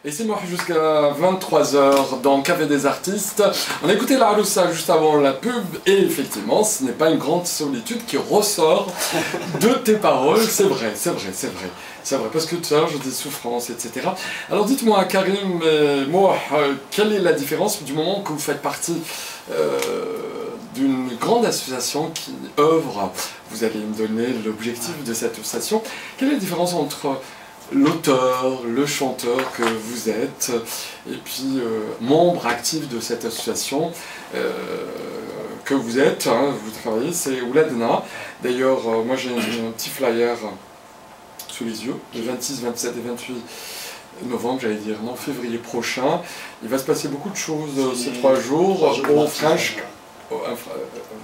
Et c'est moi jusqu'à 23h dans Café des Artistes. On a écouté la Aroussa juste avant la pub et effectivement ce n'est pas une grande solitude qui ressort de tes paroles. C'est vrai, c'est vrai, c'est vrai. C'est vrai, parce que tout à l'heure je dis souffrance, etc. Alors dites-moi Karim, moi, quelle est la différence du moment que vous faites partie d'une grande association qui œuvre, vous allez me donner l'objectif de cette association, quelle est la différence entre l'auteur, le chanteur que vous êtes, et puis membre actif de cette association que vous êtes, hein, vous travaillez, c'est Ouladna. D'ailleurs, moi j'ai un petit flyer sous les yeux, le 26, 27 et 28 novembre, j'allais dire, non, février prochain. Il va se passer beaucoup de choses ces 3 jours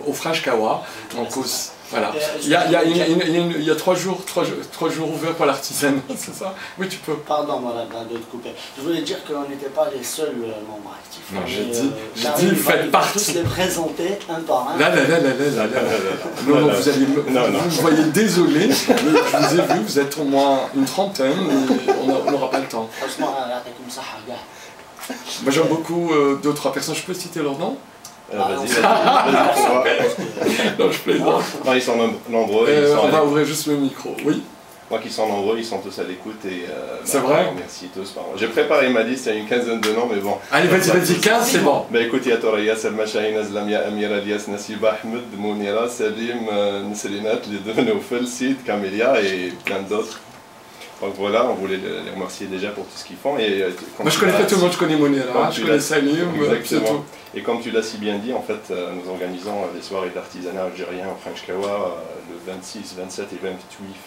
au French Kawa, donc voilà. Il y a 3 jours ouverts par l'artisanat, c'est ça? Oui, tu peux. Pardon, voilà, de te couper. Je voulais dire qu'on n'était pas les seuls membres actifs. Non, j'ai dit, faites partie. Tous les présenter un par un. Là. Non, vous me voyez désolé, mais je vous ai vu, vous êtes au moins une trentaine, et on n'aura pas le temps. Moi j'aime beaucoup 2 ou 3 personnes, je peux citer leur nom? Vas-y. Non, je plaisante. Non, ils sont nombreux. On va ouvrir juste le micro, oui. Moi qui sont nombreux, ils sont tous à l'écoute et... c'est vrai? Merci tous. J'ai préparé ma liste, il y a une quinzaine de noms, mais bon... Allez, vas-y, 15, c'est bon. Bah écoute, il y a Toraya, Salma Chahine, Azlamia, Amira, Elias, Nassiba, Ahmed, Mounira, Salim, Nesrinat, les 2, Neufel, Sid, Camélia et plein d'autres. Donc voilà, on voulait les remercier déjà pour tout ce qu'ils font. Et moi je connais pas tout le monde, je connais Mounira, je connais Salim, c'est tout. Et comme tu l'as si bien dit, en fait, nous organisons des soirées d'artisanat algérien au French Kawa le 26, 27 et 28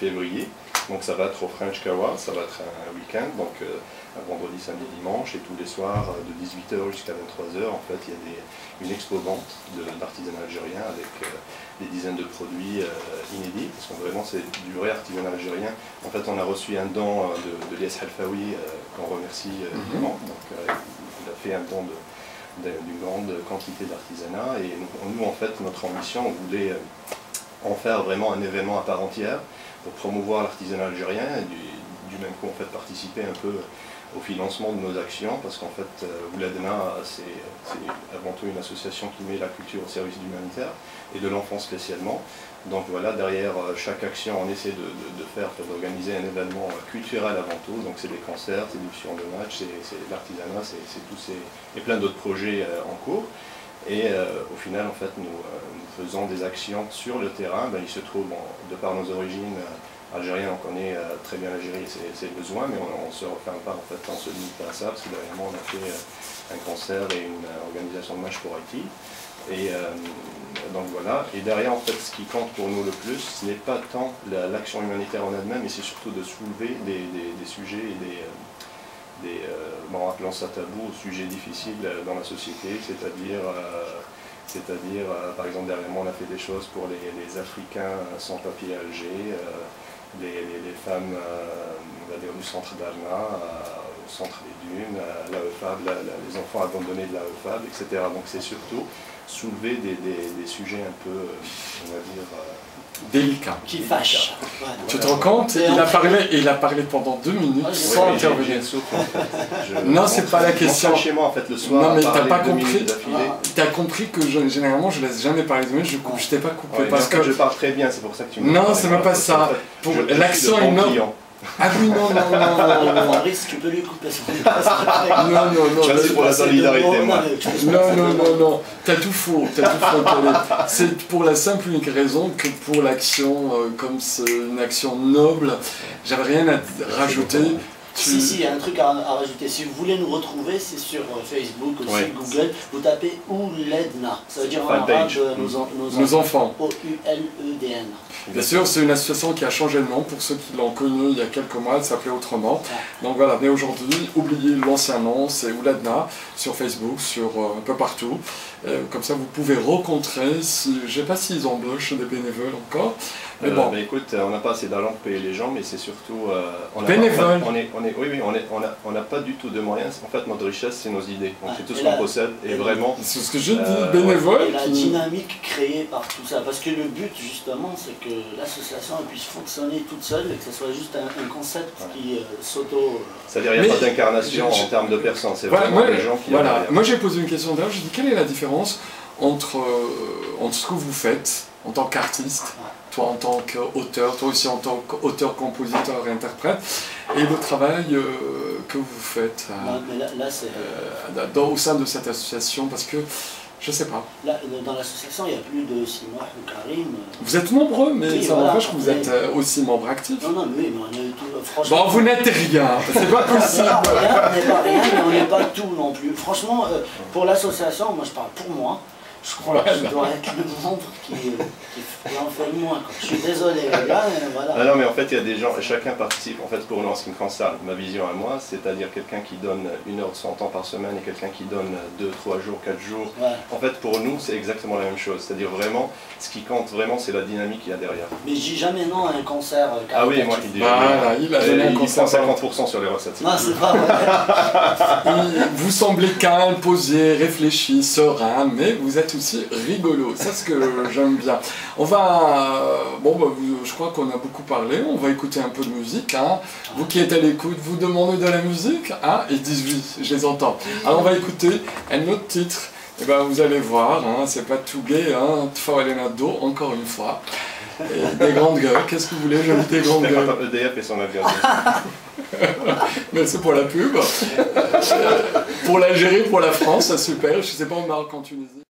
février. Donc ça va être au French Kawa, ça va être un week-end, donc un vendredi, samedi, dimanche, et tous les soirs de 18h jusqu'à 23h, en fait, il y a une expo-vente d'artisanat algérien avec des dizaines de produits inédits, parce que vraiment c'est du vrai artisanat algérien. En fait, on a reçu un don de Lies Halfaoui, qu'on remercie vivement, donc il a fait un don d'une grande quantité d'artisanat, et nous, en fait, notre ambition, on voulait en faire vraiment un événement à part entière pour promouvoir l'artisanat algérien, et du même coup, en fait, participer un peu au financement de nos actions, parce qu'en fait, Ouladna, c'est avant tout une association qui met la culture au service de l'humanitaire, et de l'enfant spécialement. Donc voilà, derrière chaque action, on essaie d'organiser un événement culturel avant tout. Donc c'est des concerts, c'est des diffusions de matchs, c'est l'artisanat, c'est tous et plein d'autres projets en cours. Et au final, en fait, nous faisons des actions sur le terrain. Ben, il se trouve, de par nos origines algériennes, on connaît très bien l'Algérie et ses besoins, mais on ne se referme pas, en fait, on se limite pas à ça, parce que dernièrement, on a fait un concert et une organisation de match pour Haïti. Et donc voilà, et derrière en fait ce qui compte pour nous le plus, ce n'est pas tant l'action humanitaire en elle-même, mais c'est surtout de soulever des sujets et bon, appelons ça tabou, sujets difficiles dans la société, c'est-à-dire par exemple dernièrement on a fait des choses pour les Africains sans papier à Alger, les femmes on va dire, du centre d'Arna, au centre des dunes, l'AEFAB, les enfants abandonnés de l'AEFAB, etc. Donc c'est surtout soulever des sujets un peu, on va dire... délicats. Qui fâchent. Voilà. Tu te rends compte, il a parlé pendant 2 minutes sans intervenir. Non, c'est pas la question. Chez moi, en fait, le soir, non, mais t'as pas compris. T'as compris que généralement je laisse jamais parler de moi, je t'ai pas coupé. Ouais, parce que je parle très bien, c'est pour ça que tu me... Non, c'est même pas ça. L'accent est non. Ah oui, non. Fabrice, tu peux lui couper son Non. Merci pour la solidarité, moi. Non. T'as tout faux. C'est pour la simple et unique raison que pour l'action, comme c'est une action noble, j'avais rien à rajouter. Si, il y a un truc à rajouter. Si vous voulez nous retrouver, c'est sur Facebook, aussi Google. Vous tapez Ouladna. Ça veut dire en arabe nos enfants. O-U-L-E-D-N. Bien sûr, c'est une association qui a changé de nom. Pour ceux qui l'ont connue il y a quelques mois, elle s'appelait autrement. Donc voilà, mais aujourd'hui, oubliez l'ancien nom, c'est Ouladna, sur Facebook, sur un peu partout. Comme ça, vous pouvez rencontrer, je ne sais pas s'ils embauchent des bénévoles encore, Mais bon. Bah, écoute, on n'a pas assez d'argent pour payer les gens, mais c'est surtout... bénévole. On n'a pas du tout de moyens. En fait, notre richesse, c'est nos idées. Donc c'est tout ce Et qu'on possède. Et vraiment... C'est ce que je dis, bénévole. Et la dynamique créée par tout ça. Parce que le but, justement, c'est que l'association puisse fonctionner toute seule et que ce soit juste un concept qui s'auto... C'est-à-dire qu'il n'y a pas d'incarnation en termes de personnes. C'est vraiment les gens qui... Voilà. Moi, j'ai posé une question d'ailleurs. J'ai dit, quelle est la différence entre ce que vous faites en tant qu'artiste, toi en tant qu'auteur, toi aussi en tant qu'auteur, compositeur et interprète, et le travail que vous faites au sein de cette association, parce que je sais pas. Là, dans l'association, il y a plus de Simouah ou Karim. Vous êtes nombreux, mais oui, ça n'empêche que vous êtes aussi membre actif. Non, mais oui, mais on est tout. Franchement. Bon, vous n'êtes rien, c'est pas possible. On n'est pas rien, mais on n'est pas tout non plus. Franchement, pour l'association, moi je parle pour moi. Je crois que je dois être le membre qui en fait le moins. Je suis désolé, les gars, voilà. Non, mais en fait, il y a des gens, chacun participe. En fait, pour nous, en ce qui me concerne, ma vision à moi, c'est-à-dire quelqu'un qui donne 1 heure de son temps par semaine et quelqu'un qui donne 2, 3 jours, 4 jours. Ouais. En fait, pour nous, c'est exactement la même chose. C'est-à-dire vraiment, ce qui compte vraiment, c'est la dynamique qu'il y a derrière. Mais je dis jamais non à un concert. Ah oui, moi, il dit il a jamais un concert. Il prend 50% sur les recettes. Non, c'est pas vrai. Vous semblez calme, posé, réfléchi, serein, mais vous êtes aussi rigolo. C'est ce que j'aime bien. On va... je crois qu'on a beaucoup parlé. On va écouter un peu de musique. Hein. Vous qui êtes à l'écoute, vous demandez de la musique, hein. Ils disent oui, je les entends. Alors on va écouter un autre titre. Et ben, vous allez voir, hein, c'est pas tout gay, hein. Tfawalenado, encore une fois. Et des grandes gueules. Qu'est-ce que vous voulez? J'aime des grandes gueules. EDF et son avion. Mais c'est pour la pub. Pour l'Algérie, pour la France, c'est super. Je sais pas au Maroc, en Tunisie.